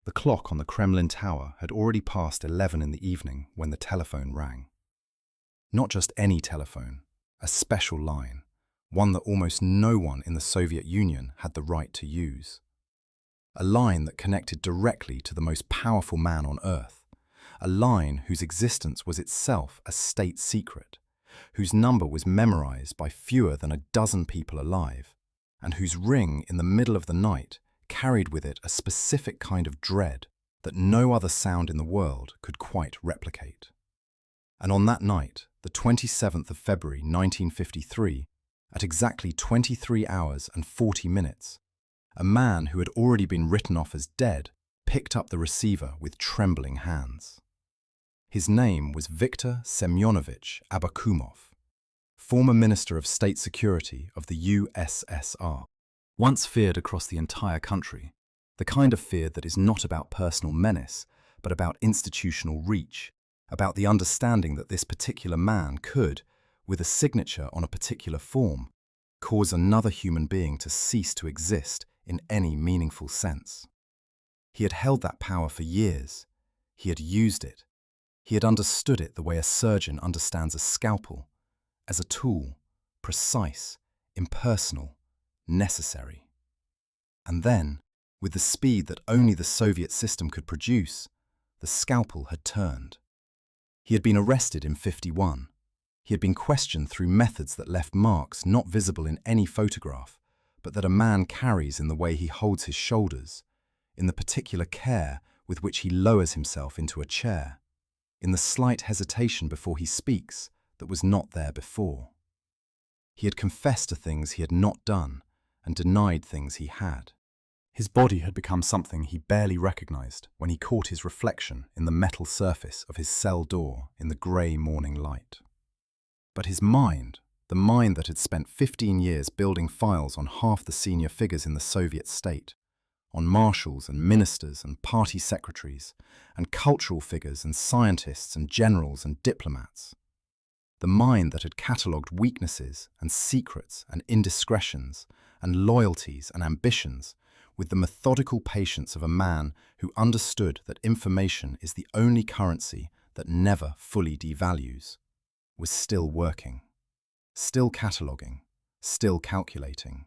The clock on the Kremlin tower had already passed 11 in the evening when the telephone rang. Not just any telephone, a special line, one that almost no one in the Soviet Union had the right to use. A line that connected directly to the most powerful man on earth, a line whose existence was itself a state secret, whose number was memorized by fewer than a dozen people alive, and whose ring in the middle of the night carried with it a specific kind of dread that no other sound in the world could quite replicate. And on that night, the 27th of February 1953, at exactly 23 hours and 40 minutes, a man who had already been written off as dead picked up the receiver with trembling hands. His name was Viktor Semyonovich Abakumov, former Minister of State Security of the USSR. Once feared across the entire country, the kind of fear that is not about personal menace, but about institutional reach, about the understanding that this particular man could, with a signature on a particular form, cause another human being to cease to exist in any meaningful sense. He had held that power for years. He had used it. He had understood it the way a surgeon understands a scalpel, as a tool, precise, impersonal, necessary. And then, with the speed that only the Soviet system could produce, the scalpel had turned. He had been arrested in '51. He had been questioned through methods that left marks not visible in any photograph, but that a man carries in the way he holds his shoulders, in the particular care with which he lowers himself into a chair, in the slight hesitation before he speaks that was not there before. He had confessed to things he had not done and denied things he had. His body had become something he barely recognized when he caught his reflection in the metal surface of his cell door in the grey morning light. But his mind, the mind that had spent 15 years building files on half the senior figures in the Soviet state, on marshals and ministers and party secretaries, and cultural figures and scientists and generals and diplomats, the mind that had catalogued weaknesses and secrets and indiscretions and loyalties and ambitions with the methodical patience of a man who understood that information is the only currency that never fully devalues, was still working, still cataloguing, still calculating.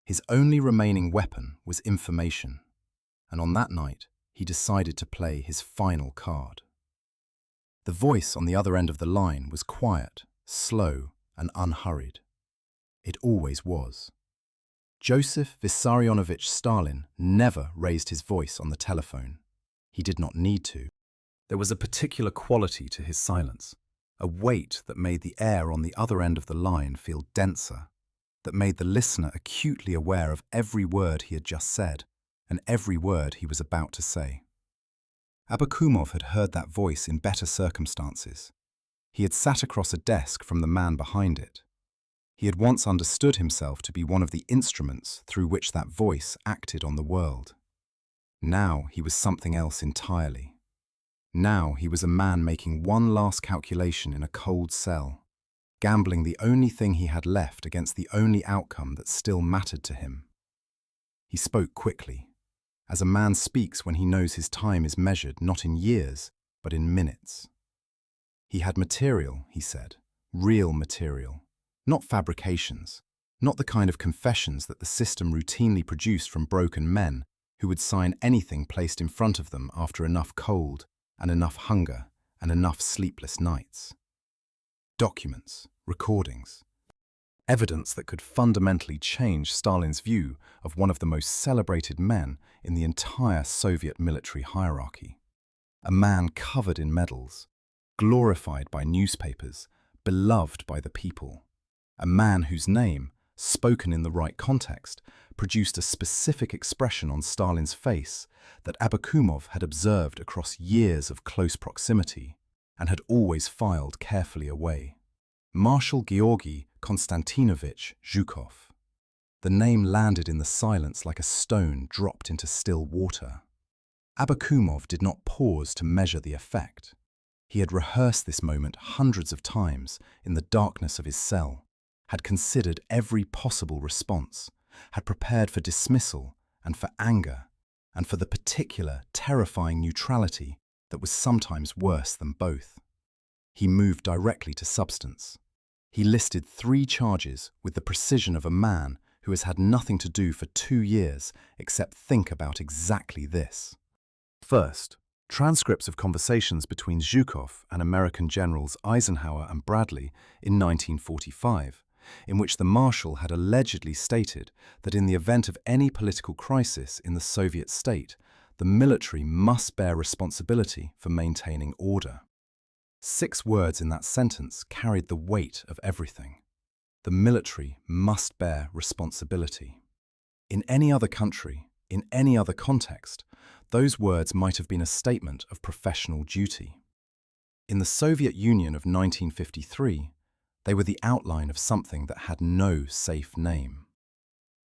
His only remaining weapon was information, and on that night he decided to play his final card. The voice on the other end of the line was quiet, slow, and unhurried. It always was. Joseph Vissarionovich Stalin never raised his voice on the telephone. He did not need to. There was a particular quality to his silence, a weight that made the air on the other end of the line feel denser, that made the listener acutely aware of every word he had just said and every word he was about to say. Abakumov had heard that voice in better circumstances. He had sat across a desk from the man behind it. He had once understood himself to be one of the instruments through which that voice acted on the world. Now he was something else entirely. Now he was a man making one last calculation in a cold cell, gambling the only thing he had left against the only outcome that still mattered to him. He spoke quickly, as a man speaks when he knows his time is measured not in years, but in minutes. He had material, he said, real material, not fabrications, not the kind of confessions that the system routinely produced from broken men who would sign anything placed in front of them after enough cold and enough hunger and enough sleepless nights. Documents, recordings, evidence that could fundamentally change Stalin's view of one of the most celebrated men in the entire Soviet military hierarchy. A man covered in medals, glorified by newspapers, beloved by the people. A man whose name, spoken in the right context, produced a specific expression on Stalin's face that Abakumov had observed across years of close proximity and had always filed carefully away. Marshal Georgy Konstantinovich Zhukov. The name landed in the silence like a stone dropped into still water. Abakumov did not pause to measure the effect. He had rehearsed this moment hundreds of times in the darkness of his cell, had considered every possible response, had prepared for dismissal and for anger and for the particular, terrifying neutrality that was sometimes worse than both. He moved directly to substance. He listed 3 charges with the precision of a man who has had nothing to do for 2 years except think about exactly this. First, transcripts of conversations between Zhukov and American generals Eisenhower and Bradley in 1945, in which the Marshal had allegedly stated that in the event of any political crisis in the Soviet state, the military must bear responsibility for maintaining order. 6 words in that sentence carried the weight of everything. The military must bear responsibility. In any other country, in any other context, those words might have been a statement of professional duty. In the Soviet Union of 1953, they were the outline of something that had no safe name.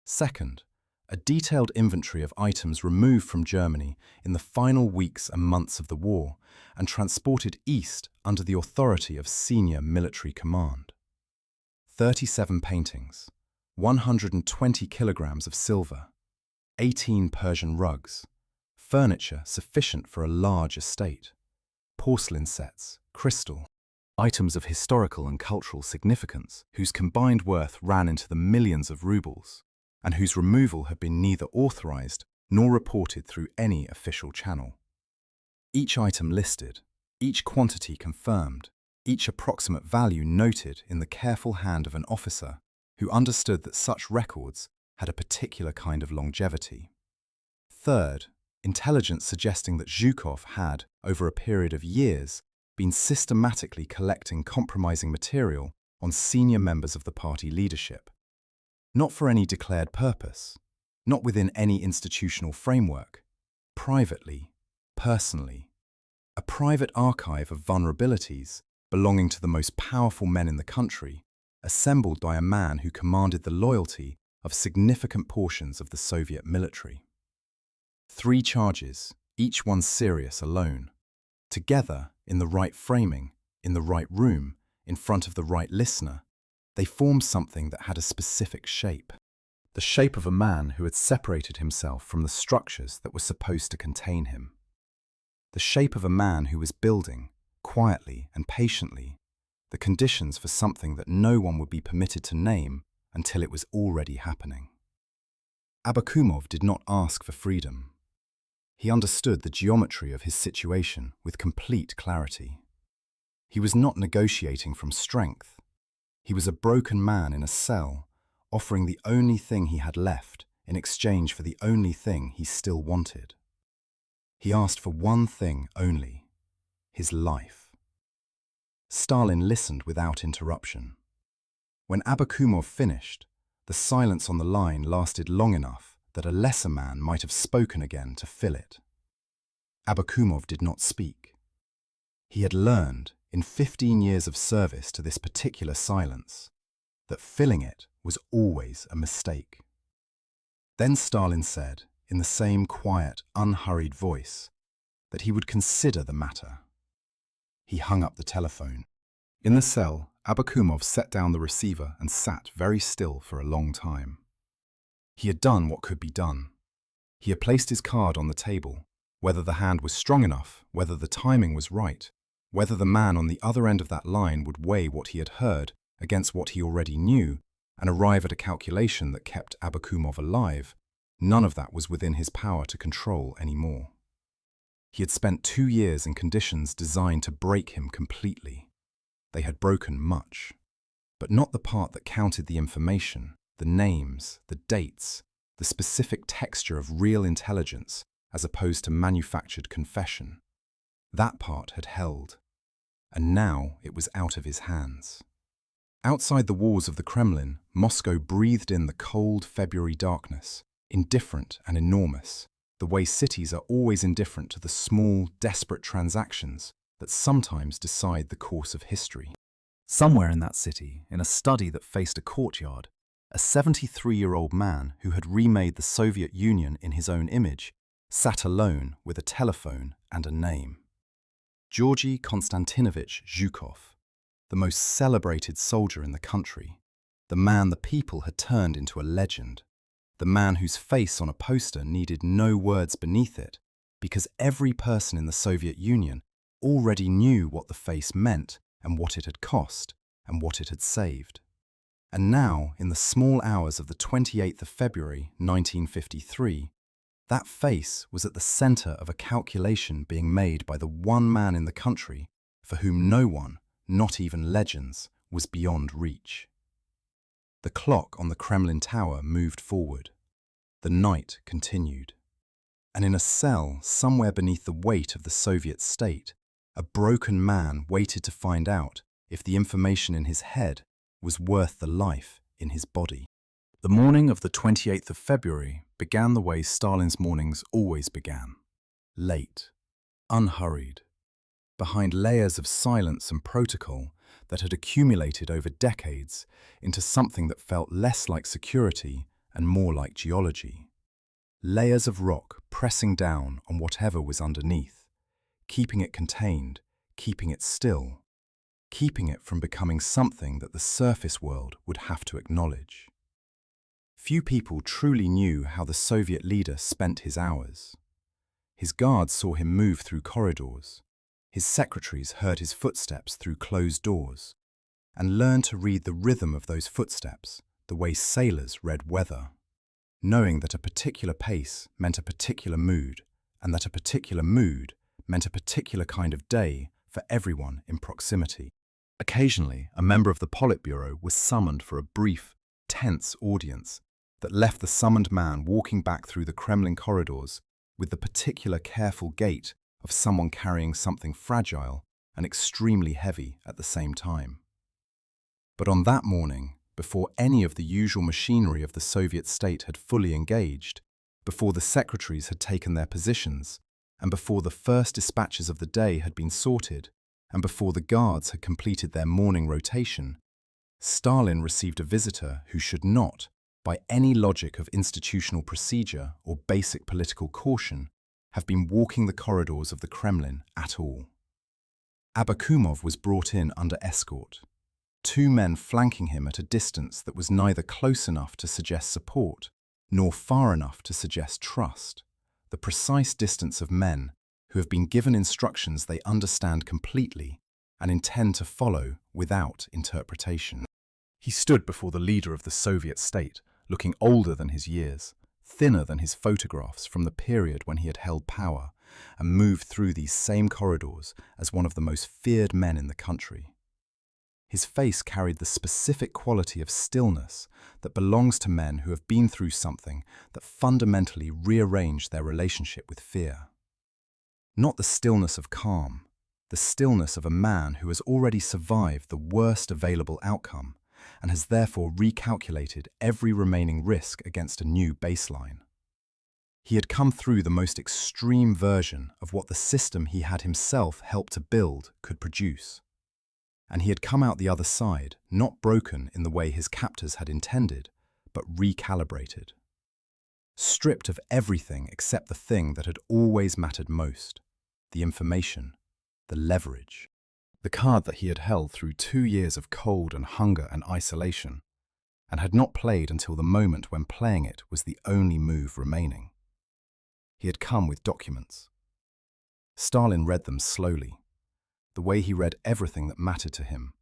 Second, a detailed inventory of items removed from Germany in the final weeks and months of the war and transported east under the authority of senior military command. 37 paintings, 120 kilograms of silver, 18 Persian rugs, furniture sufficient for a large estate, porcelain sets, crystal, items of historical and cultural significance whose combined worth ran into the millions of rubles, and whose removal had been neither authorized nor reported through any official channel. Each item listed, each quantity confirmed, each approximate value noted in the careful hand of an officer who understood that such records had a particular kind of longevity. Third, intelligence suggesting that Zhukov had, over a period of years, been systematically collecting compromising material on senior members of the party leadership. Not for any declared purpose, not within any institutional framework, privately, personally. A private archive of vulnerabilities belonging to the most powerful men in the country, assembled by a man who commanded the loyalty of significant portions of the Soviet military. 3 charges, each one serious alone. Together, in the right framing, in the right room, in front of the right listener, they formed something that had a specific shape. The shape of a man who had separated himself from the structures that were supposed to contain him. The shape of a man who was building, quietly and patiently, the conditions for something that no one would be permitted to name until it was already happening. Abakumov did not ask for freedom. He understood the geometry of his situation with complete clarity. He was not negotiating from strength. He was a broken man in a cell, offering the only thing he had left in exchange for the only thing he still wanted. He asked for one thing only, his life. Stalin listened without interruption. When Abakumov finished, the silence on the line lasted long enough that a lesser man might have spoken again to fill it. Abakumov did not speak. He had learned, in 15 years of service to this particular silence, that filling it was always a mistake. Then Stalin said, in the same quiet, unhurried voice, that he would consider the matter. He hung up the telephone. In the cell, Abakumov set down the receiver and sat very still for a long time. He had done what could be done. He had placed his card on the table, whether the hand was strong enough, whether the timing was right, whether the man on the other end of that line would weigh what he had heard against what he already knew and arrive at a calculation that kept Abakumov alive, none of that was within his power to control anymore. He had spent 2 years in conditions designed to break him completely. They had broken much, but not the part that counted the information, the names, the dates, the specific texture of real intelligence as opposed to manufactured confession. That part had held, and now it was out of his hands. Outside the walls of the Kremlin, Moscow breathed in the cold February darkness, indifferent and enormous, the way cities are always indifferent to the small, desperate transactions that sometimes decide the course of history. Somewhere in that city, in a study that faced a courtyard, a 73-year-old man who had remade the Soviet Union in his own image sat alone with a telephone and a name. Georgy Konstantinovich Zhukov, the most celebrated soldier in the country, the man the people had turned into a legend, the man whose face on a poster needed no words beneath it, because every person in the Soviet Union already knew what the face meant and what it had cost and what it had saved. And now, in the small hours of the 28th of February 1953, that face was at the center of a calculation being made by the one man in the country for whom no one, not even legends, was beyond reach. The clock on the Kremlin tower moved forward. The night continued. And in a cell somewhere beneath the weight of the Soviet state, a broken man waited to find out if the information in his head was worth the life in his body. The morning of the 28th of February began the way Stalin's mornings always began. Late, unhurried, behind layers of silence and protocol that had accumulated over decades into something that felt less like security and more like geology. Layers of rock pressing down on whatever was underneath, keeping it contained, keeping it still, keeping it from becoming something that the surface world would have to acknowledge. Few people truly knew how the Soviet leader spent his hours. His guards saw him move through corridors. His secretaries heard his footsteps through closed doors and learned to read the rhythm of those footsteps the way sailors read weather, knowing that a particular pace meant a particular mood and that a particular mood meant a particular kind of day for everyone in proximity. Occasionally, a member of the Politburo was summoned for a brief, tense audience that left the summoned man walking back through the Kremlin corridors with the particular careful gait of someone carrying something fragile and extremely heavy at the same time. But on that morning, before any of the usual machinery of the Soviet state had fully engaged, before the secretaries had taken their positions, and before the first dispatches of the day had been sorted, and before the guards had completed their morning rotation, Stalin received a visitor who should not, by any logic of institutional procedure or basic political caution, have been walking the corridors of the Kremlin at all. Abakumov was brought in under escort, 2 men flanking him at a distance that was neither close enough to suggest support nor far enough to suggest trust, the precise distance of men who have been given instructions they understand completely and intend to follow without interpretation. He stood before the leader of the Soviet state, looking older than his years, thinner than his photographs from the period when he had held power, and moved through these same corridors as one of the most feared men in the country. His face carried the specific quality of stillness that belongs to men who have been through something that fundamentally rearranged their relationship with fear. Not the stillness of calm, the stillness of a man who has already survived the worst available outcome and has therefore recalculated every remaining risk against a new baseline. He had come through the most extreme version of what the system he had himself helped to build could produce. And he had come out the other side, not broken in the way his captors had intended, but recalibrated. Stripped of everything except the thing that had always mattered most, the information, the leverage. The card that he had held through 2 years of cold and hunger and isolation, and had not played until the moment when playing it was the only move remaining. He had come with documents. Stalin read them slowly, the way he read everything that mattered to him,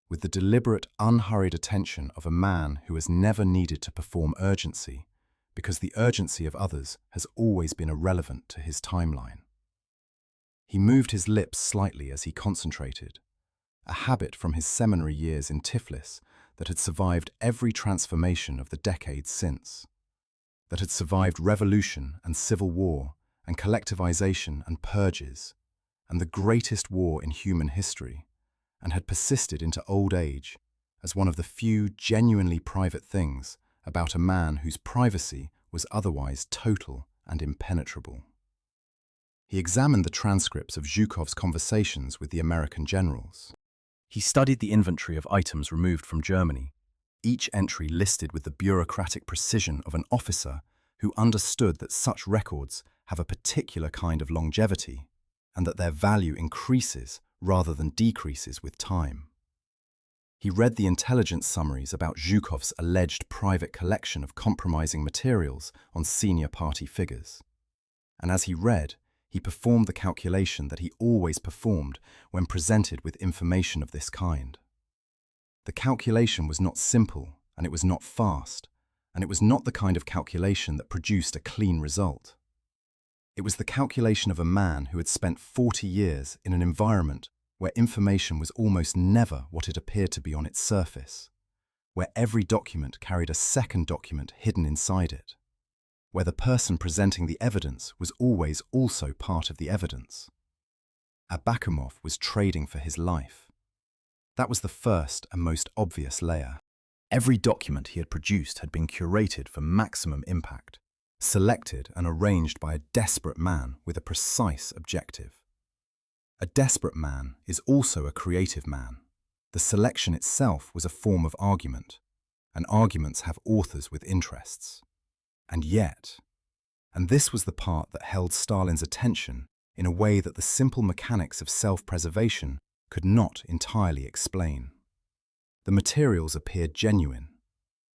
with the deliberate, unhurried attention of a man who has never needed to perform urgency, because the urgency of others has always been irrelevant to his timeline. He moved his lips slightly as he concentrated, a habit from his seminary years in Tiflis that had survived every transformation of the decades since, that had survived revolution and civil war and collectivization and purges, and the greatest war in human history, and had persisted into old age as one of the few genuinely private things about a man whose privacy was otherwise total and impenetrable. He examined the transcripts of Zhukov's conversations with the American generals. He studied the inventory of items removed from Germany, each entry listed with the bureaucratic precision of an officer who understood that such records have a particular kind of longevity and that their value increases rather than decreases with time. He read the intelligence summaries about Zhukov's alleged private collection of compromising materials on senior party figures. And as he read, he performed the calculation that he always performed when presented with information of this kind. The calculation was not simple, and it was not fast, and it was not the kind of calculation that produced a clean result. It was the calculation of a man who had spent 40 years in an environment where information was almost never what it appeared to be on its surface, where every document carried a second document hidden inside it, where the person presenting the evidence was always also part of the evidence. Abakumov was trading for his life. That was the first and most obvious layer. Every document he had produced had been curated for maximum impact, selected and arranged by a desperate man with a precise objective. A desperate man is also a creative man. The selection itself was a form of argument, and arguments have authors with interests. And yet, and this was the part that held Stalin's attention in a way that the simple mechanics of self-preservation could not entirely explain. The materials appeared genuine,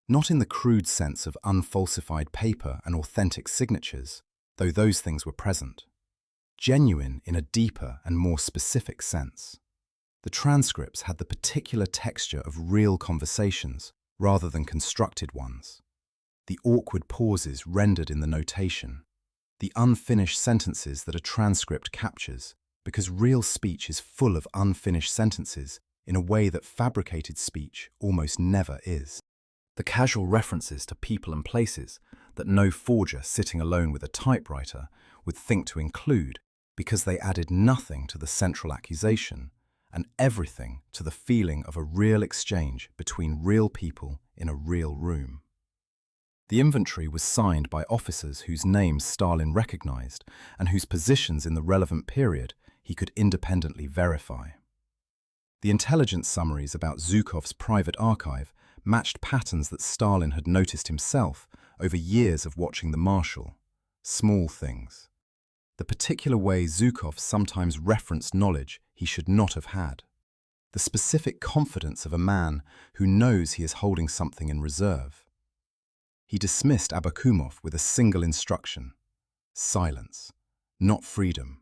not in the crude sense of unfalsified paper and authentic signatures, though those things were present. Genuine in a deeper and more specific sense. The transcripts had the particular texture of real conversations rather than constructed ones. The awkward pauses rendered in the notation, the unfinished sentences that a transcript captures, because real speech is full of unfinished sentences in a way that fabricated speech almost never is. The casual references to people and places that no forger sitting alone with a typewriter would think to include, because they added nothing to the central accusation and everything to the feeling of a real exchange between real people in a real room. The inventory was signed by officers whose names Stalin recognized and whose positions in the relevant period he could independently verify. The intelligence summaries about Zhukov's private archive matched patterns that Stalin had noticed himself over years of watching the Marshal. Small things. The particular way Zhukov sometimes referenced knowledge he should not have had. The specific confidence of a man who knows he is holding something in reserve. He dismissed Abakumov with a single instruction: silence, not freedom,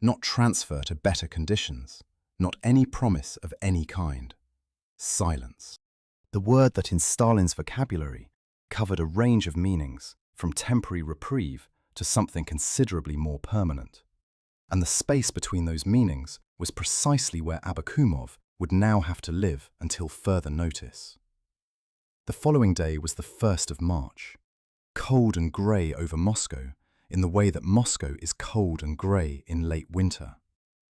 not transfer to better conditions, not any promise of any kind. Silence. The word that in Stalin's vocabulary covered a range of meanings, from temporary reprieve to something considerably more permanent. And the space between those meanings was precisely where Abakumov would now have to live until further notice. The following day was the 1st of March, cold and grey over Moscow in the way that Moscow is cold and grey in late winter,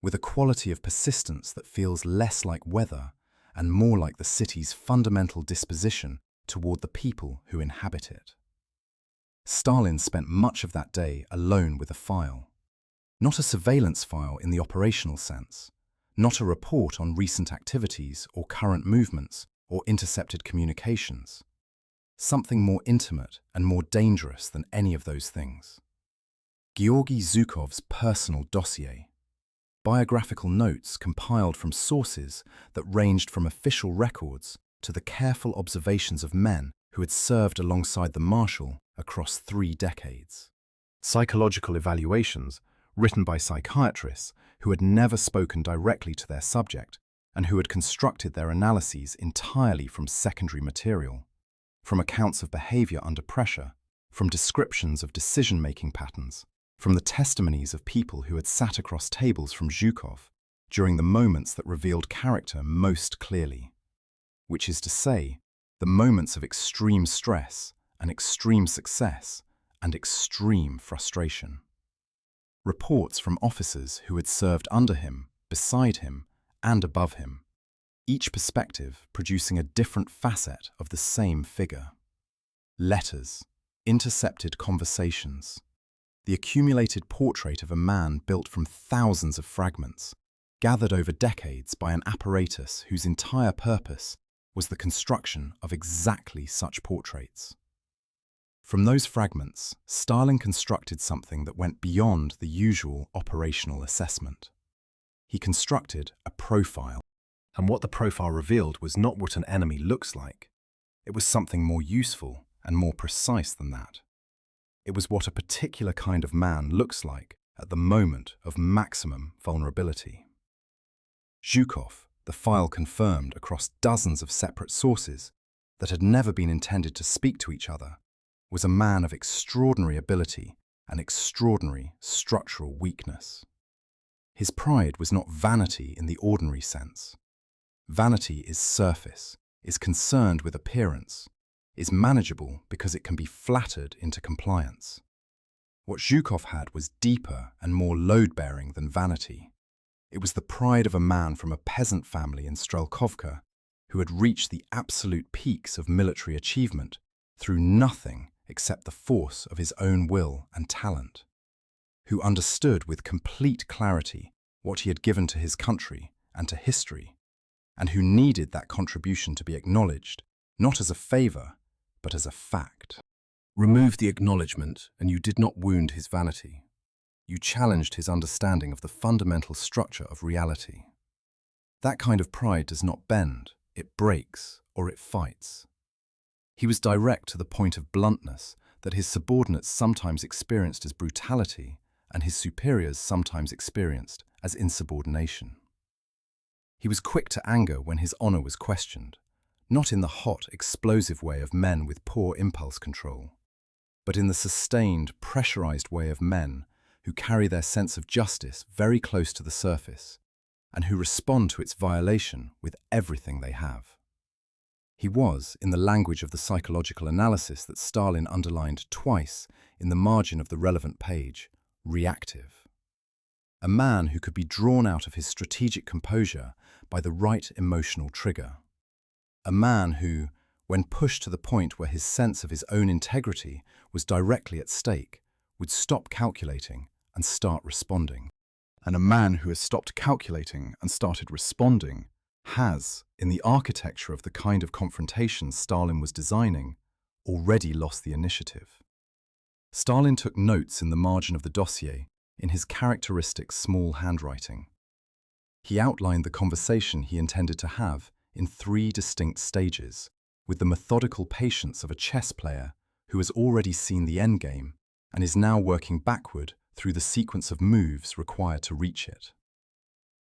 with a quality of persistence that feels less like weather and more like the city's fundamental disposition toward the people who inhabit it. Stalin spent much of that day alone with a file. Not a surveillance file in the operational sense, not a report on recent activities or current movements or intercepted communications. Something more intimate and more dangerous than any of those things. Georgy Zhukov's personal dossier. Biographical notes compiled from sources that ranged from official records to the careful observations of men who had served alongside the Marshal across 3 decades. Psychological evaluations written by psychiatrists who had never spoken directly to their subject and who had constructed their analyses entirely from secondary material, from accounts of behavior under pressure, from descriptions of decision-making patterns, from the testimonies of people who had sat across tables from Zhukov during the moments that revealed character most clearly, which is to say, the moments of extreme stress and extreme success and extreme frustration. Reports from officers who had served under him, beside him, and above him, each perspective producing a different facet of the same figure. Letters, intercepted conversations, the accumulated portrait of a man built from thousands of fragments, gathered over decades by an apparatus whose entire purpose was the construction of exactly such portraits. From those fragments, Stalin constructed something that went beyond the usual operational assessment. He constructed a profile. And what the profile revealed was not what an enemy looks like. It was something more useful and more precise than that. It was what a particular kind of man looks like at the moment of maximum vulnerability. Zhukov, the file confirmed across dozens of separate sources that had never been intended to speak to each other, was a man of extraordinary ability and extraordinary structural weakness. His pride was not vanity in the ordinary sense. Vanity is surface, is concerned with appearance, is manageable because it can be flattered into compliance. What Zhukov had was deeper and more load-bearing than vanity. It was the pride of a man from a peasant family in Strelkovka who had reached the absolute peaks of military achievement through nothing except the force of his own will and talent, who understood with complete clarity what he had given to his country and to history, and who needed that contribution to be acknowledged, not as a favor, but as a fact. Remove the acknowledgement, and you did not wound his vanity. You challenged his understanding of the fundamental structure of reality. That kind of pride does not bend, it breaks, or it fights. He was direct to the point of bluntness that his subordinates sometimes experienced as brutality and his superiors sometimes experienced as insubordination. He was quick to anger when his honor was questioned, not in the hot, explosive way of men with poor impulse control, but in the sustained, pressurized way of men who carry their sense of justice very close to the surface and who respond to its violation with everything they have. He was, in the language of the psychological analysis that Stalin underlined twice in the margin of the relevant page, reactive. A man who could be drawn out of his strategic composure by the right emotional trigger. A man who, when pushed to the point where his sense of his own integrity was directly at stake, would stop calculating and start responding. And a man who has stopped calculating and started responding has, in the architecture of the kind of confrontation Stalin was designing, already lost the initiative. Stalin took notes in the margin of the dossier in his characteristic small handwriting. He outlined the conversation he intended to have in 3 distinct stages, with the methodical patience of a chess player who has already seen the endgame and is now working backward through the sequence of moves required to reach it.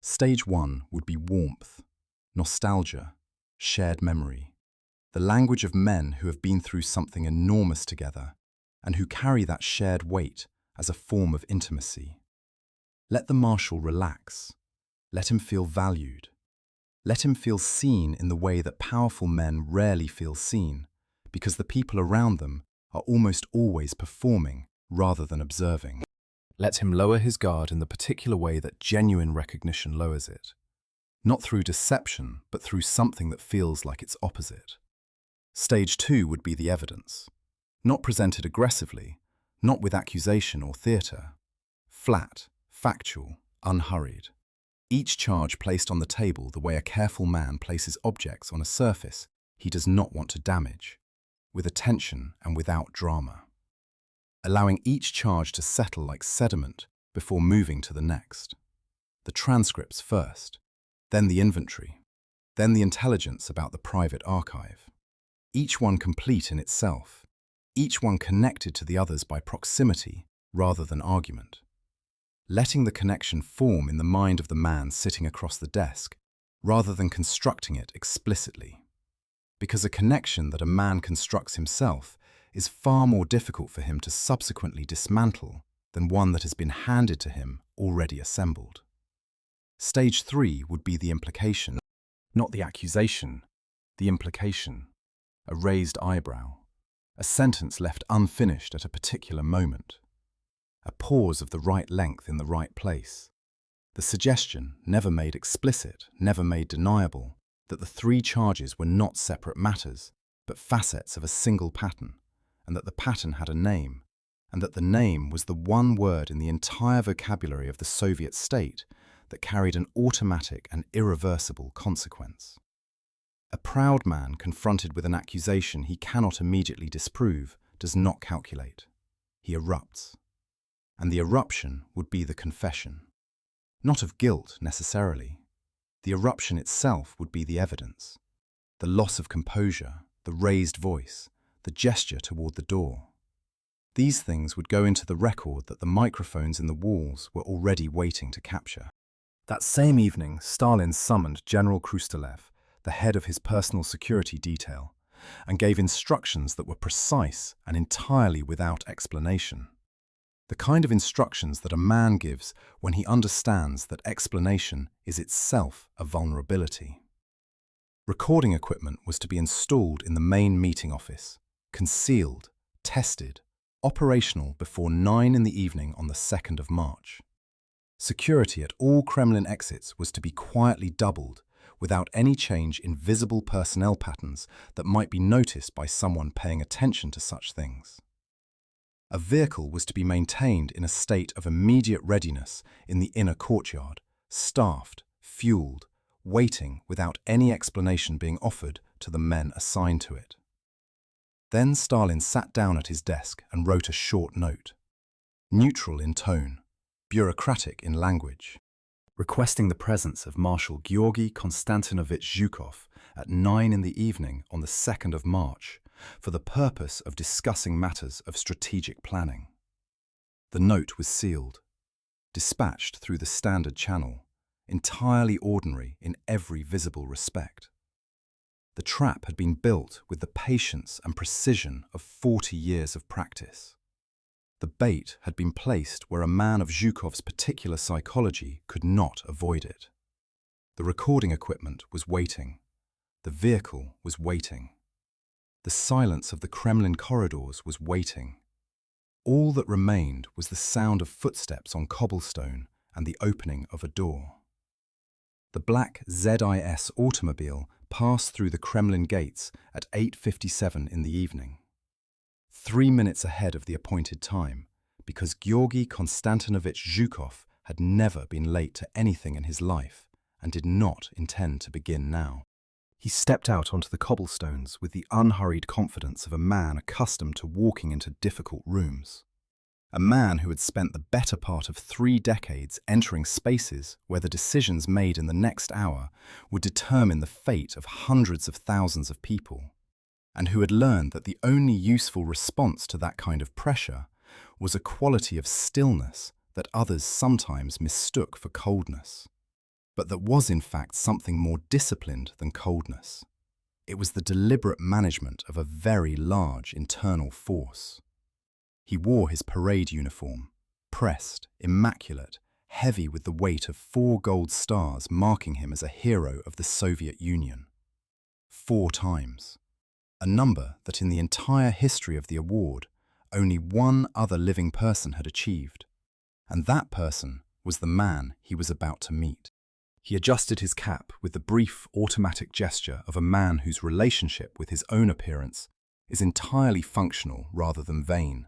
Stage 1 would be warmth, nostalgia, shared memory, the language of men who have been through something enormous together and who carry that shared weight as a form of intimacy. Let the marshal relax. Let him feel valued. Let him feel seen in the way that powerful men rarely feel seen, because the people around them are almost always performing rather than observing. Let him lower his guard in the particular way that genuine recognition lowers it. Not through deception, but through something that feels like its opposite. Stage 2 would be the evidence. Not presented aggressively, not with accusation or theatre. Flat, factual, unhurried. Each charge placed on the table the way a careful man places objects on a surface he does not want to damage, with attention and without drama. Allowing each charge to settle like sediment before moving to the next. The transcripts first, then the inventory, then the intelligence about the private archive. Each one complete in itself, each one connected to the others by proximity rather than argument. Letting the connection form in the mind of the man sitting across the desk, rather than constructing it explicitly. Because a connection that a man constructs himself is far more difficult for him to subsequently dismantle than one that has been handed to him already assembled. Stage 3 would be the implication, not the accusation, the implication, a raised eyebrow, a sentence left unfinished at a particular moment, a pause of the right length in the right place, the suggestion, never made explicit, never made deniable, that the 3 charges were not separate matters, but facets of a single pattern, and that the pattern had a name, and that the name was the one word in the entire vocabulary of the Soviet state that carried an automatic and irreversible consequence. A proud man confronted with an accusation he cannot immediately disprove does not calculate. He erupts. And the eruption would be the confession. Not of guilt necessarily, The eruption itself would be the evidence. The loss of composure, the raised voice, the gesture toward the door. These things would go into the record that the microphones in the walls were already waiting to capture. That same evening, Stalin summoned General Krustalev, the head of his personal security detail, and gave instructions that were precise and entirely without explanation. The kind of instructions that a man gives when he understands that explanation is itself a vulnerability. Recording equipment was to be installed in the main meeting office, concealed, tested, operational before 9 in the evening on the 2nd of March. Security at all Kremlin exits was to be quietly doubled, without any change in visible personnel patterns that might be noticed by someone paying attention to such things. A vehicle was to be maintained in a state of immediate readiness in the inner courtyard, staffed, fueled, waiting without any explanation being offered to the men assigned to it. Then Stalin sat down at his desk and wrote a short note, neutral in tone, bureaucratic in language, requesting the presence of Marshal Georgy Konstantinovich Zhukov at 9 in the evening on the 2nd of March for the purpose of discussing matters of strategic planning. The note was sealed, dispatched through the standard channel, entirely ordinary in every visible respect. The trap had been built with the patience and precision of 40 years of practice. The bait had been placed where a man of Zhukov's particular psychology could not avoid it. The recording equipment was waiting. The vehicle was waiting. The silence of the Kremlin corridors was waiting. All that remained was the sound of footsteps on cobblestone and the opening of a door. The black ZIS automobile passed through the Kremlin gates at 8:57 in the evening. 3 minutes ahead of the appointed time, because Georgy Konstantinovich Zhukov had never been late to anything in his life and did not intend to begin now. He stepped out onto the cobblestones with the unhurried confidence of a man accustomed to walking into difficult rooms. A man who had spent the better part of 3 decades entering spaces where the decisions made in the next hour would determine the fate of hundreds of thousands of people, and who had learned that the only useful response to that kind of pressure was a quality of stillness that others sometimes mistook for coldness, but that was in fact something more disciplined than coldness. It was the deliberate management of a very large internal force. He wore his parade uniform, pressed, immaculate, heavy with the weight of 4 gold stars marking him as a hero of the Soviet Union. 4 times. A number that in the entire history of the award only one other living person had achieved, and that person was the man he was about to meet. He adjusted his cap with the brief, automatic gesture of a man whose relationship with his own appearance is entirely functional rather than vain,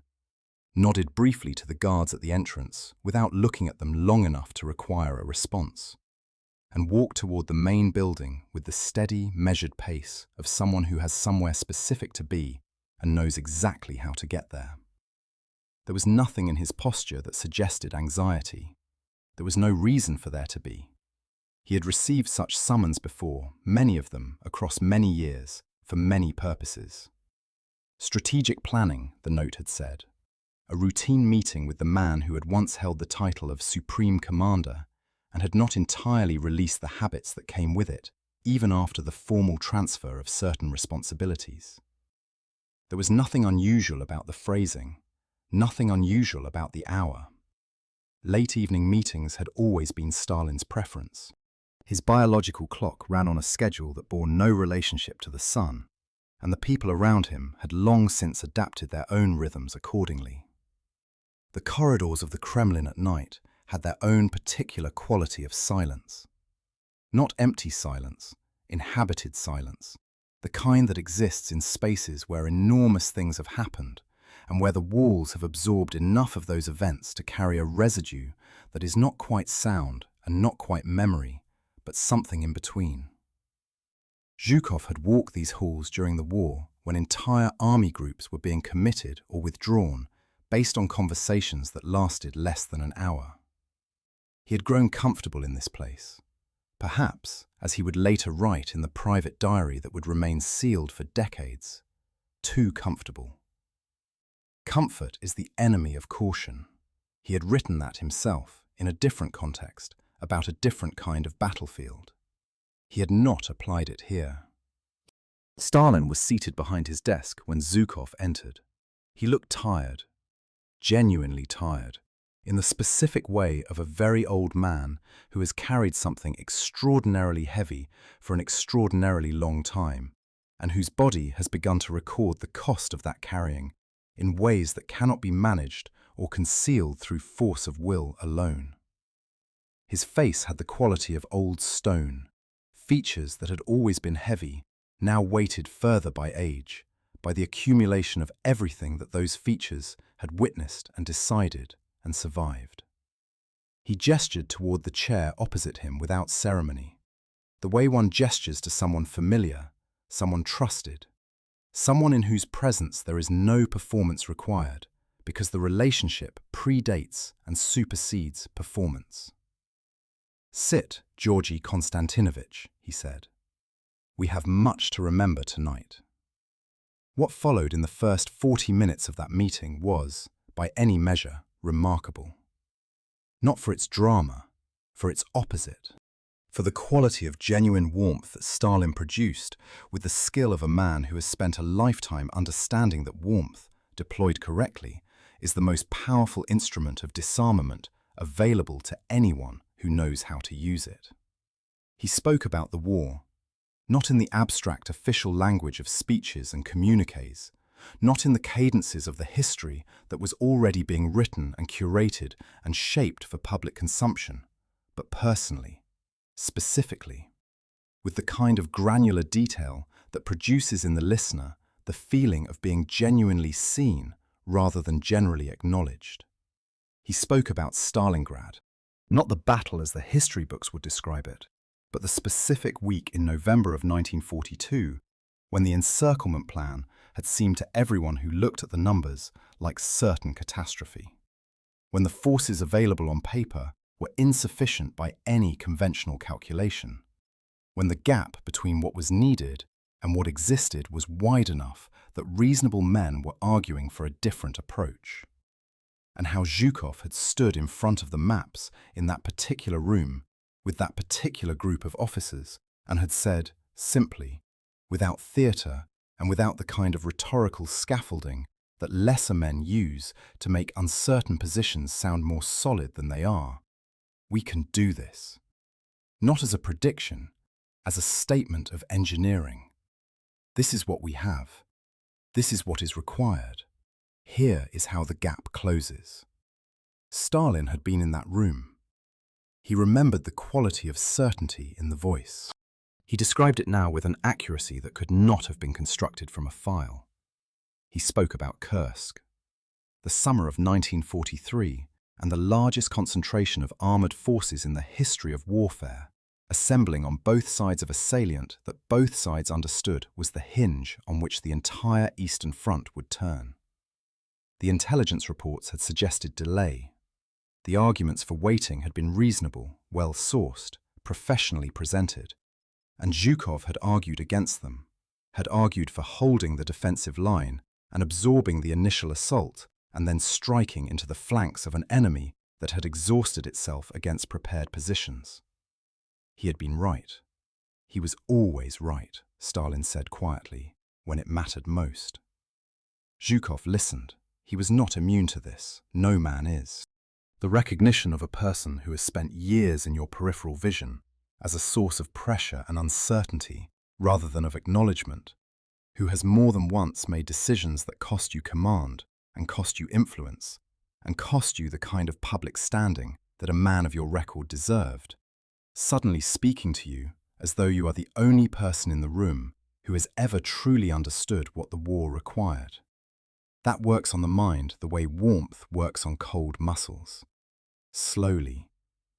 nodded briefly to the guards at the entrance without looking at them long enough to require a response, and walked toward the main building with the steady, measured pace of someone who has somewhere specific to be and knows exactly how to get there. There was nothing in his posture that suggested anxiety. There was no reason for there to be. He had received such summons before, many of them across many years, for many purposes. Strategic planning, the note had said. A routine meeting with the man who had once held the title of Supreme Commander and had not entirely released the habits that came with it, even after the formal transfer of certain responsibilities. There was nothing unusual about the phrasing, nothing unusual about the hour. Late evening meetings had always been Stalin's preference. His biological clock ran on a schedule that bore no relationship to the sun, and the people around him had long since adapted their own rhythms accordingly. The corridors of the Kremlin at night had their own particular quality of silence. Not empty silence, inhabited silence, the kind that exists in spaces where enormous things have happened and where the walls have absorbed enough of those events to carry a residue that is not quite sound and not quite memory, but something in between. Zhukov had walked these halls during the war when entire army groups were being committed or withdrawn based on conversations that lasted less than an hour. He had grown comfortable in this place, perhaps, as he would later write in the private diary that would remain sealed for decades, too comfortable. Comfort is the enemy of caution. He had written that himself, in a different context, about a different kind of battlefield. He had not applied it here. Stalin was seated behind his desk when Zhukov entered. He looked tired, genuinely tired, in the specific way of a very old man who has carried something extraordinarily heavy for an extraordinarily long time, and whose body has begun to record the cost of that carrying in ways that cannot be managed or concealed through force of will alone. His face had the quality of old stone, features that had always been heavy, now weighted further by age, by the accumulation of everything that those features had witnessed and decided and survived. He gestured toward the chair opposite him without ceremony, the way one gestures to someone familiar, someone trusted, someone in whose presence there is no performance required, because the relationship predates and supersedes performance. "Sit, Georgy Konstantinovich," he said. "We have much to remember tonight." What followed in the first 40 minutes of that meeting was, by any measure, remarkable. Not for its drama, for its opposite. For the quality of genuine warmth that Stalin produced with the skill of a man who has spent a lifetime understanding that warmth, deployed correctly, is the most powerful instrument of disarmament available to anyone who knows how to use it. He spoke about the war, not in the abstract official language of speeches and communiques, not in the cadences of the history that was already being written and curated and shaped for public consumption, but personally, specifically, with the kind of granular detail that produces in the listener the feeling of being genuinely seen rather than generally acknowledged. He spoke about Stalingrad, not the battle as the history books would describe it, but the specific week in November of 1942 when the encirclement plan had seemed to everyone who looked at the numbers like certain catastrophe. When the forces available on paper were insufficient by any conventional calculation. When the gap between what was needed and what existed was wide enough that reasonable men were arguing for a different approach. And how Zhukov had stood in front of the maps in that particular room with that particular group of officers and had said, simply, without theatre and without the kind of rhetorical scaffolding that lesser men use to make uncertain positions sound more solid than they are, "We can do this." Not as a prediction, as a statement of engineering. This is what we have. This is what is required. Here is how the gap closes. Stalin had been in that room. He remembered the quality of certainty in the voice. He described it now with an accuracy that could not have been constructed from a file. He spoke about Kursk, the summer of 1943, and the largest concentration of armoured forces in the history of warfare, assembling on both sides of a salient that both sides understood was the hinge on which the entire Eastern Front would turn. The intelligence reports had suggested delay. The arguments for waiting had been reasonable, well-sourced, professionally presented, and Zhukov had argued against them, had argued for holding the defensive line and absorbing the initial assault and then striking into the flanks of an enemy that had exhausted itself against prepared positions. He had been right. He was always right, Stalin said quietly, when it mattered most. Zhukov listened. He was not immune to this. No man is. The recognition of a person who has spent years in your peripheral vision as a source of pressure and uncertainty rather than of acknowledgement, who has more than once made decisions that cost you command and cost you influence and cost you the kind of public standing that a man of your record deserved, suddenly speaking to you as though you are the only person in the room who has ever truly understood what the war required. That works on the mind the way warmth works on cold muscles. Slowly,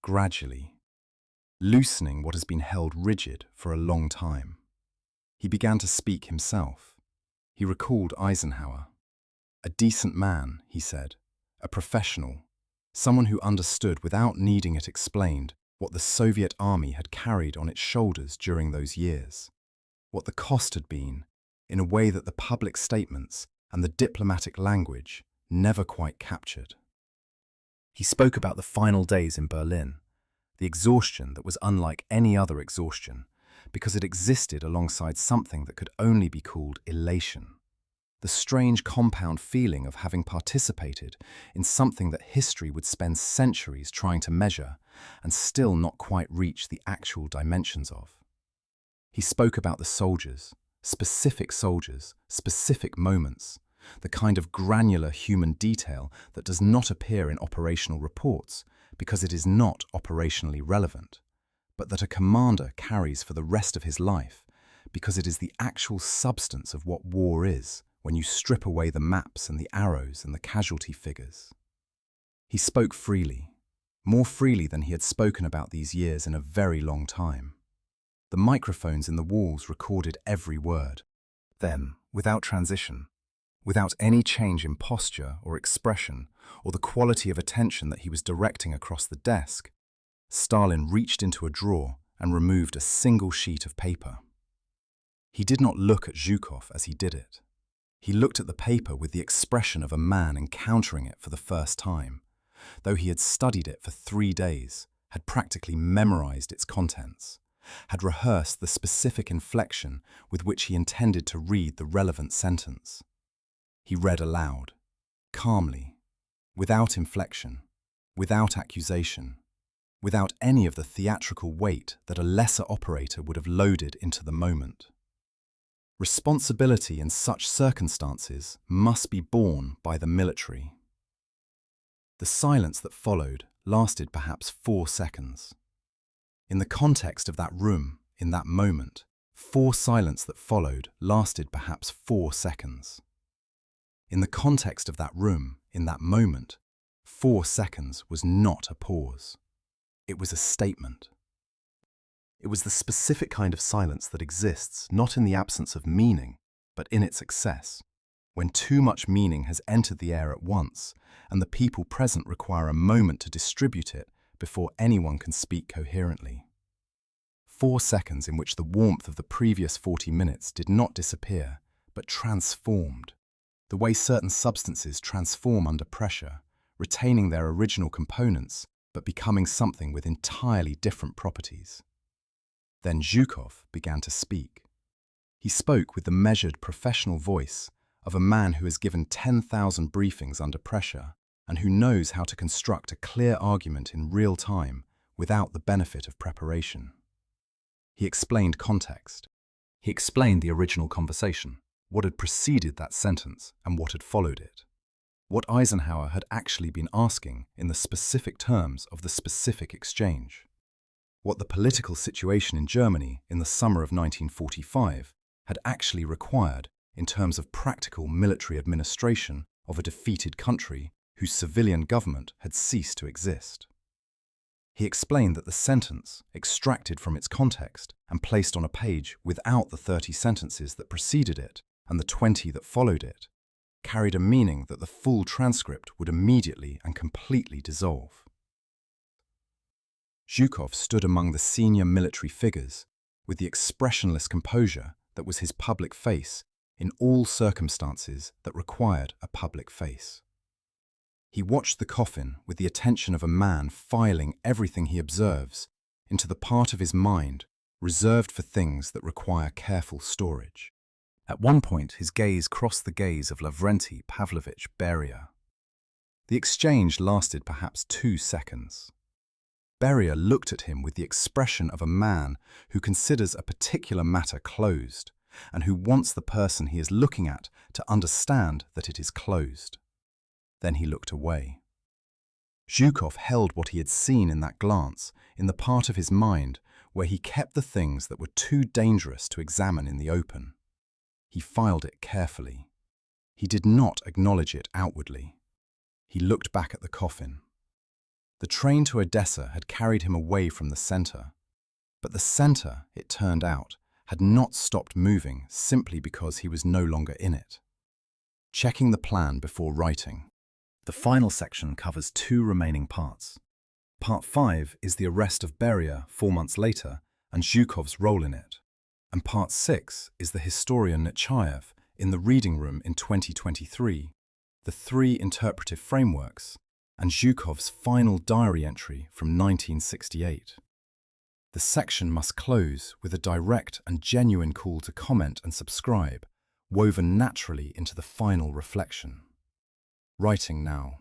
gradually, loosening what has been held rigid for a long time. He began to speak himself. He recalled Eisenhower. A decent man, he said, a professional, someone who understood without needing it explained what the Soviet army had carried on its shoulders during those years, what the cost had been, in a way that the public statements and the diplomatic language never quite captured. He spoke about the final days in Berlin, the exhaustion that was unlike any other exhaustion, because it existed alongside something that could only be called elation. The strange compound feeling of having participated in something that history would spend centuries trying to measure and still not quite reach the actual dimensions of. He spoke about the soldiers, specific moments, the kind of granular human detail that does not appear in operational reports because it is not operationally relevant, but that a commander carries for the rest of his life because it is the actual substance of what war is when you strip away the maps and the arrows and the casualty figures. He spoke freely, more freely than he had spoken about these years in a very long time. The microphones in the walls recorded every word. Then, without transition, without any change in posture or expression or the quality of attention that he was directing across the desk, Stalin reached into a drawer and removed a single sheet of paper. He did not look at Zhukov as he did it. He looked at the paper with the expression of a man encountering it for the first time, though he had studied it for 3 days, had practically memorized its contents, had rehearsed the specific inflection with which he intended to read the relevant sentence. He read aloud, calmly, without inflection, without accusation, without any of the theatrical weight that a lesser operator would have loaded into the moment. Responsibility in such circumstances must be borne by the military. The silence that followed lasted perhaps 4 seconds. In the context of that room, in that moment, silence that followed lasted perhaps 4 seconds. In the context of that room, in that moment, 4 seconds was not a pause. It was a statement. It was the specific kind of silence that exists not in the absence of meaning, but in its excess, when too much meaning has entered the air at once, and the people present require a moment to distribute it before anyone can speak coherently. 4 seconds in which the warmth of the previous 40 minutes did not disappear, but transformed, the way certain substances transform under pressure, retaining their original components, but becoming something with entirely different properties. Then Zhukov began to speak. He spoke with the measured professional voice of a man who has given 10,000 briefings under pressure and who knows how to construct a clear argument in real time without the benefit of preparation. He explained context. He explained the original conversation, what had preceded that sentence and what had followed it, what Eisenhower had actually been asking in the specific terms of the specific exchange, what the political situation in Germany in the summer of 1945 had actually required in terms of practical military administration of a defeated country whose civilian government had ceased to exist. He explained that the sentence, extracted from its context and placed on a page without the 30 sentences that preceded it and the 20 that followed it, carried a meaning that the full transcript would immediately and completely dissolve. Zhukov stood among the senior military figures with the expressionless composure that was his public face in all circumstances that required a public face. He watched the coffin with the attention of a man filing everything he observes into the part of his mind reserved for things that require careful storage. At one point, his gaze crossed the gaze of Lavrenti Pavlovich Beria. The exchange lasted perhaps 2 seconds. Beria looked at him with the expression of a man who considers a particular matter closed and who wants the person he is looking at to understand that it is closed. Then he looked away. Zhukov held what he had seen in that glance in the part of his mind where he kept the things that were too dangerous to examine in the open. He filed it carefully. He did not acknowledge it outwardly. He looked back at the coffin. The train to Odessa had carried him away from the center, but the center, it turned out, had not stopped moving simply because he was no longer in it. Checking the plan before writing. The final section covers 2 remaining parts. Part 5 is the arrest of Beria 4 months later and Zhukov's role in it. And Part 6 is the historian Nechayev in the reading room in 2023, the 3 interpretive frameworks, and Zhukov's final diary entry from 1968. The section must close with a direct and genuine call to comment and subscribe, woven naturally into the final reflection. Writing now.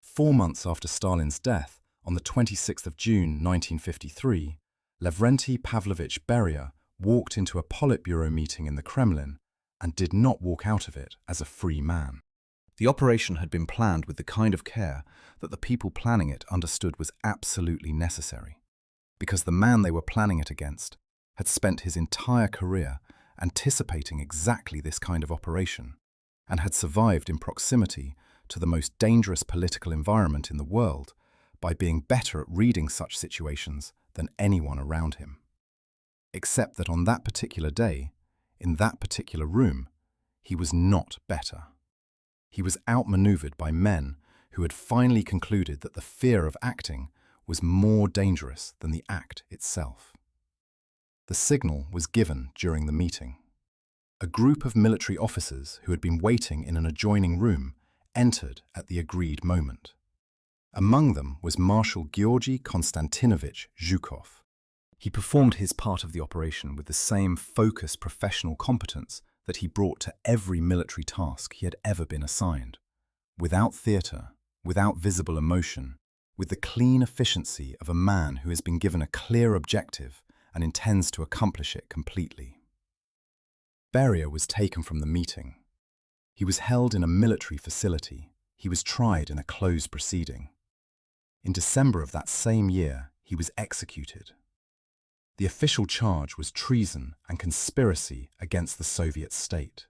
4 months after Stalin's death, on the 26th of June 1953, Lavrenti Pavlovich Beria walked into a Politburo meeting in the Kremlin and did not walk out of it as a free man. The operation had been planned with the kind of care that the people planning it understood was absolutely necessary, because the man they were planning it against had spent his entire career anticipating exactly this kind of operation and had survived in proximity to the most dangerous political environment in the world by being better at reading such situations than anyone around him. Except that on that particular day, in that particular room, he was not better. He was outmaneuvered by men who had finally concluded that the fear of acting was more dangerous than the act itself. The signal was given during the meeting. A group of military officers who had been waiting in an adjoining room entered at the agreed moment. Among them was Marshal Georgy Konstantinovich Zhukov. He performed his part of the operation with the same focused professional competence that he brought to every military task he had ever been assigned, without theatre, without visible emotion, with the clean efficiency of a man who has been given a clear objective and intends to accomplish it completely. Beria was taken from the meeting. He was held in a military facility. He was tried in a closed proceeding. In December of that same year, he was executed. The official charge was treason and conspiracy against the Soviet state.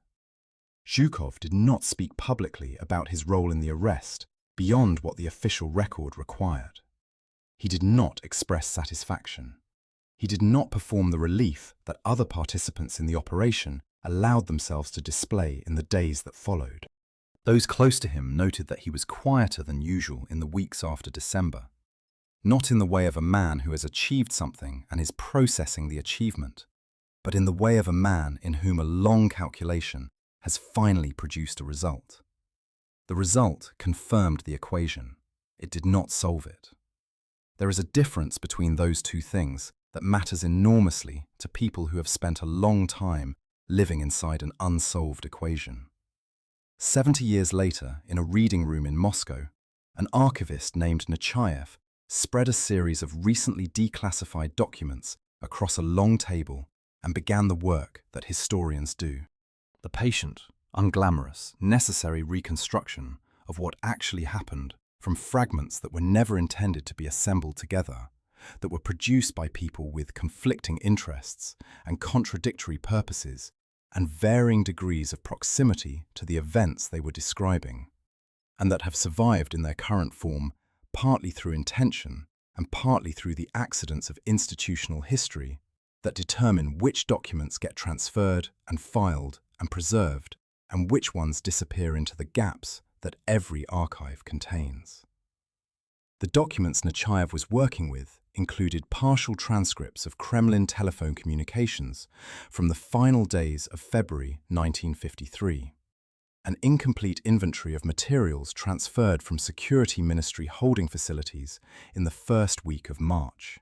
Zhukov did not speak publicly about his role in the arrest beyond what the official record required. He did not express satisfaction. He did not perform the relief that other participants in the operation allowed themselves to display in the days that followed. Those close to him noted that he was quieter than usual in the weeks after December, not in the way of a man who has achieved something and is processing the achievement, but in the way of a man in whom a long calculation has finally produced a result. The result confirmed the equation. It did not solve it. There is a difference between those two things that matters enormously to people who have spent a long time living inside an unsolved equation. 70 years later, in a reading room in Moscow, an archivist named Nechayev spread a series of recently declassified documents across a long table and began the work that historians do. The patient, unglamorous, necessary reconstruction of what actually happened from fragments that were never intended to be assembled together, that were produced by people with conflicting interests and contradictory purposes and varying degrees of proximity to the events they were describing, and that have survived in their current form partly through intention and partly through the accidents of institutional history that determine which documents get transferred and filed and preserved and which ones disappear into the gaps that every archive contains. The documents Nechayev was working with included partial transcripts of Kremlin telephone communications from the final days of February 1953, an incomplete inventory of materials transferred from Security Ministry holding facilities in the first week of March,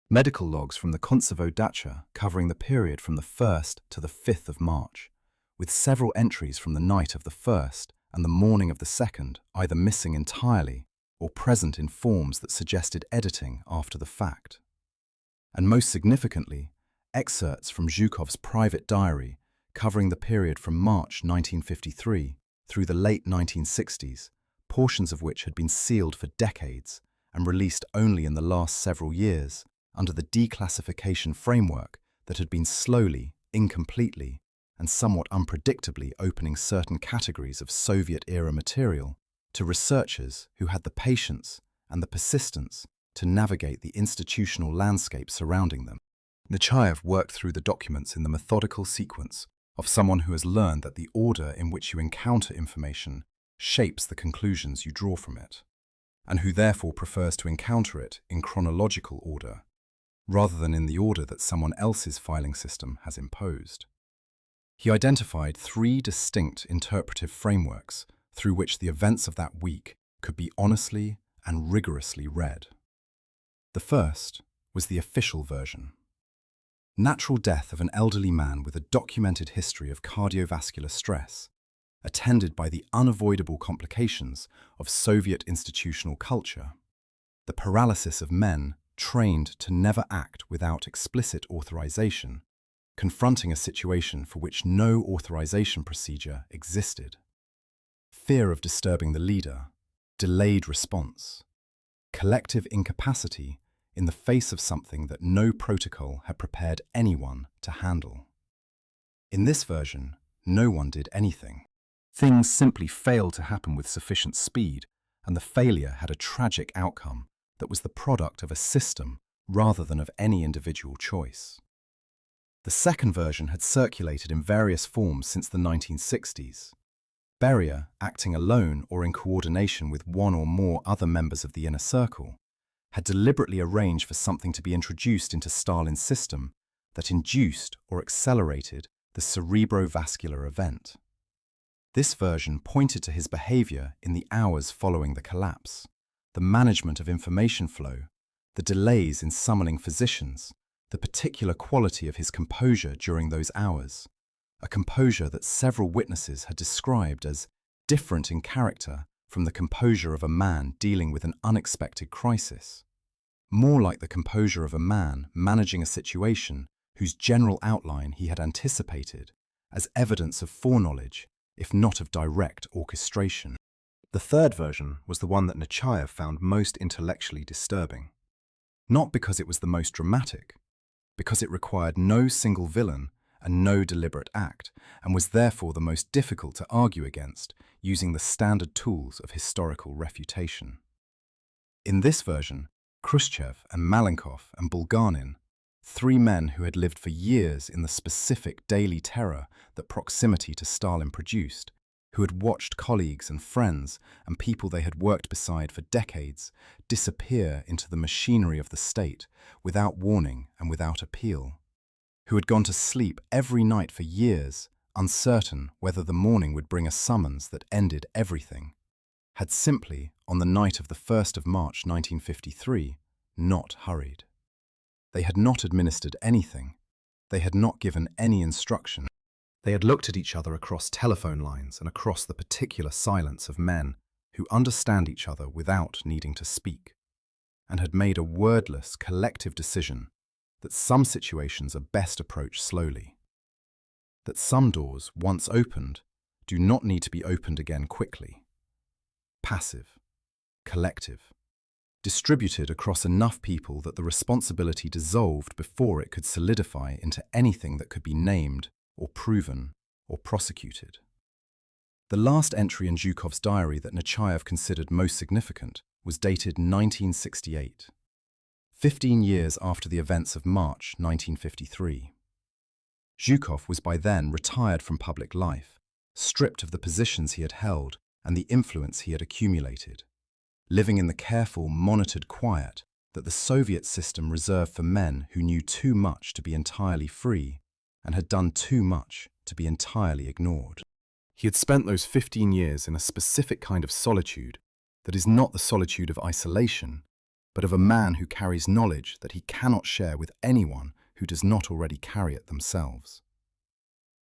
medical logs from the Kontsevo dacha covering the period from the 1st to the 5th of March, with several entries from the night of the 1st and the morning of the 2nd either missing entirely or present in forms that suggested editing after the fact. And most significantly, excerpts from Zhukov's private diary covering the period from March 1953 through the late 1960s, portions of which had been sealed for decades and released only in the last several years under the declassification framework that had been slowly, incompletely, and somewhat unpredictably opening certain categories of Soviet-era material to researchers who had the patience and the persistence to navigate the institutional landscape surrounding them. Nechayev worked through the documents in the methodical sequence of someone who has learned that the order in which you encounter information shapes the conclusions you draw from it. and who therefore prefers to encounter it in chronological order, rather than in the order that someone else's filing system has imposed. He identified 3 distinct interpretive frameworks through which the events of that week could be honestly and rigorously read. The first was the official version. Natural death of an elderly man with a documented history of cardiovascular stress, attended by the unavoidable complications of Soviet institutional culture. The paralysis of men trained to never act without explicit authorization, confronting a situation for which no authorization procedure existed. Fear of disturbing the leader, delayed response, collective incapacity in the face of something that no protocol had prepared anyone to handle. In this version, no one did anything. Things simply failed to happen with sufficient speed, and the failure had a tragic outcome that was the product of a system rather than of any individual choice. The second version had circulated in various forms since the 1960s. Beria, acting alone or in coordination with one or more other members of the inner circle, had deliberately arranged for something to be introduced into Stalin's system that induced or accelerated the cerebrovascular event. This version pointed to his behavior in the hours following the collapse, the management of information flow, the delays in summoning physicians, the particular quality of his composure during those hours, a composure that several witnesses had described as different in character from the composure of a man dealing with an unexpected crisis, more like the composure of a man managing a situation whose general outline he had anticipated as evidence of foreknowledge, if not of direct orchestration. The third version was the one that Nechayev found most intellectually disturbing, not because it was the most dramatic, because it required no single villain and no deliberate act, and was therefore the most difficult to argue against using the standard tools of historical refutation. In this version, Khrushchev and Malenkov and Bulganin, 3 men who had lived for years in the specific daily terror that proximity to Stalin produced, who had watched colleagues and friends and people they had worked beside for decades disappear into the machinery of the state without warning and without appeal, who had gone to sleep every night for years, uncertain whether the morning would bring a summons that ended everything, had simply, on the night of the 1st of March 1953, not hurried. They had not administered anything. They had not given any instruction. They had looked at each other across telephone lines and across the particular silence of men who understand each other without needing to speak, and had made a wordless collective decision that some situations are best approached slowly, that some doors, once opened, do not need to be opened again quickly. Passive, collective, distributed across enough people that the responsibility dissolved before it could solidify into anything that could be named or proven or prosecuted. The last entry in Zhukov's diary that Nechayev considered most significant was dated 1968, 15 years after the events of March 1953. Zhukov was by then retired from public life, stripped of the positions he had held and the influence he had accumulated, living in the careful, monitored quiet that the Soviet system reserved for men who knew too much to be entirely free and had done too much to be entirely ignored. He had spent those 15 years in a specific kind of solitude that is not the solitude of isolation, but of a man who carries knowledge that he cannot share with anyone who does not already carry it themselves.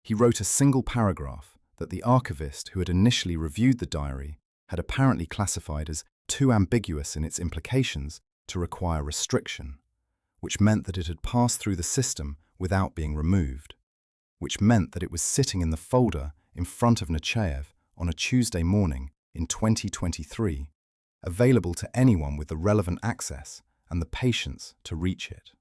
He wrote a single paragraph that the archivist who had initially reviewed the diary had apparently classified as too ambiguous in its implications to require restriction, which meant that it had passed through the system without being removed, which meant that it was sitting in the folder in front of Nechayev on a Tuesday morning in 2023, available to anyone with the relevant access and the patience to reach it.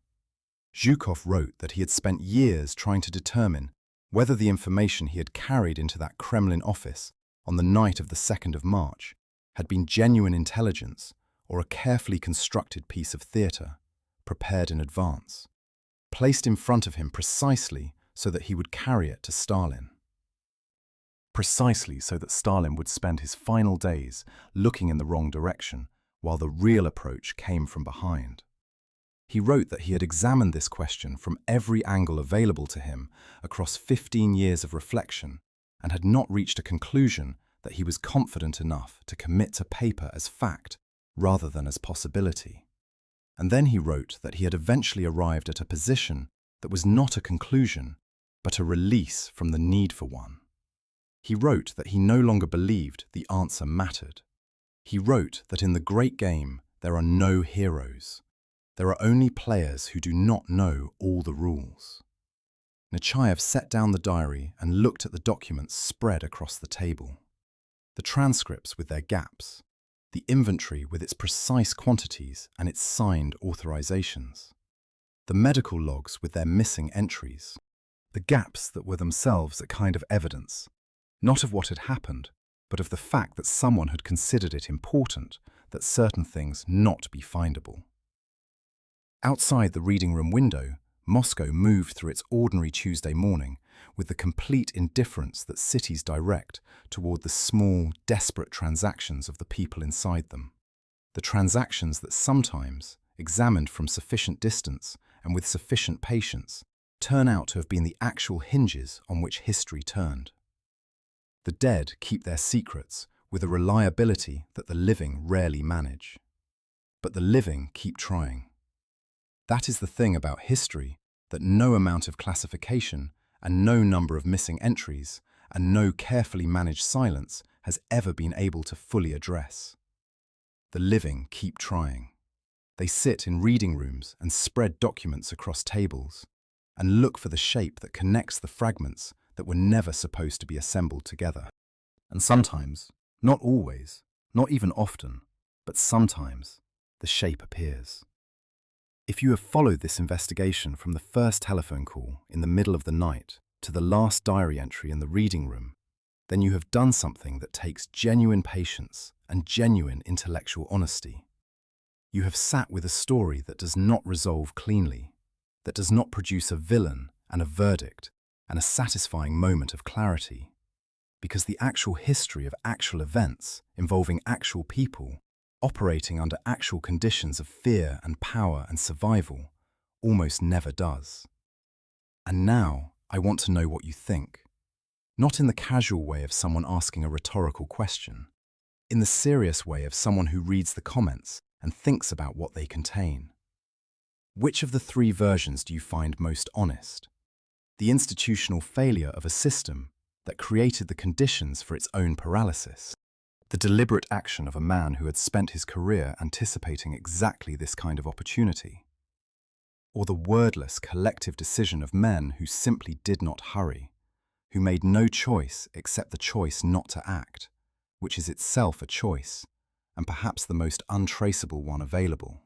Zhukov wrote that he had spent years trying to determine whether the information he had carried into that Kremlin office on the night of the 2nd of March had been genuine intelligence or a carefully constructed piece of theatre, prepared in advance, placed in front of him precisely so that he would carry it to Stalin. Precisely so that Stalin would spend his final days looking in the wrong direction, while the real approach came from behind. He wrote that he had examined this question from every angle available to him across 15 years of reflection and had not reached a conclusion that he was confident enough to commit to paper as fact rather than as possibility. And then he wrote that he had eventually arrived at a position that was not a conclusion, but a release from the need for one. He wrote that he no longer believed the answer mattered. He wrote that in the great game there are no heroes. There are only players who do not know all the rules. Nechayev set down the diary and looked at the documents spread across the table. The transcripts with their gaps, the inventory with its precise quantities and its signed authorizations, the medical logs with their missing entries, the gaps that were themselves a kind of evidence, not of what had happened, but of the fact that someone had considered it important that certain things not be findable. Outside the reading room window, Moscow moved through its ordinary Tuesday morning with the complete indifference that cities direct toward the small, desperate transactions of the people inside them. The transactions that sometimes, examined from sufficient distance and with sufficient patience, turn out to have been the actual hinges on which history turned. The dead keep their secrets with a reliability that the living rarely manage. But the living keep trying. That is the thing about history that no amount of classification and no number of missing entries and no carefully managed silence has ever been able to fully address. The living keep trying. They sit in reading rooms and spread documents across tables and look for the shape that connects the fragments that were never supposed to be assembled together. And sometimes, not always, not even often, but sometimes, the shape appears. If you have followed this investigation from the first telephone call in the middle of the night to the last diary entry in the reading room, then you have done something that takes genuine patience and genuine intellectual honesty. You have sat with a story that does not resolve cleanly, that does not produce a villain and a verdict and a satisfying moment of clarity, because the actual history of actual events involving actual people operating under actual conditions of fear and power and survival almost never does. And now I want to know what you think, not in the casual way of someone asking a rhetorical question, in the serious way of someone who reads the comments and thinks about what they contain. Which of the three versions do you find most honest? The institutional failure of a system that created the conditions for its own paralysis? The deliberate action of a man who had spent his career anticipating exactly this kind of opportunity? Or the wordless collective decision of men who simply did not hurry, who made no choice except the choice not to act, which is itself a choice, and perhaps the most untraceable one available?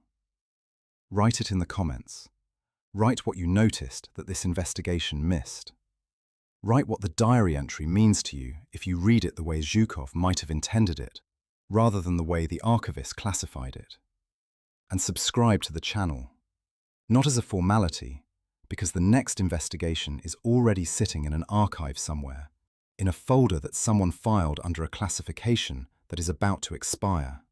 Write it in the comments. Write what you noticed that this investigation missed. Write what the diary entry means to you if you read it the way Zhukov might have intended it, rather than the way the archivist classified it. And subscribe to the channel, not as a formality, because the next investigation is already sitting in an archive somewhere, in a folder that someone filed under a classification that is about to expire,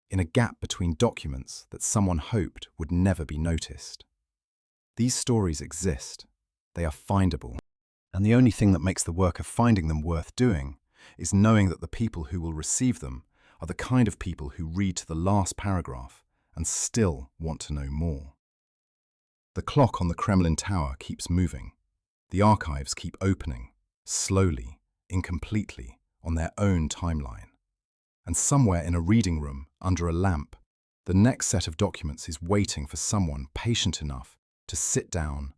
in a gap between documents that someone hoped would never be noticed. These stories exist. They are findable. And the only thing that makes the work of finding them worth doing is knowing that the people who will receive them are the kind of people who read to the last paragraph and still want to know more. The clock on the Kremlin tower keeps moving. The archives keep opening, slowly, incompletely, on their own timeline. And somewhere in a reading room, under a lamp, the next set of documents is waiting for someone patient enough to sit down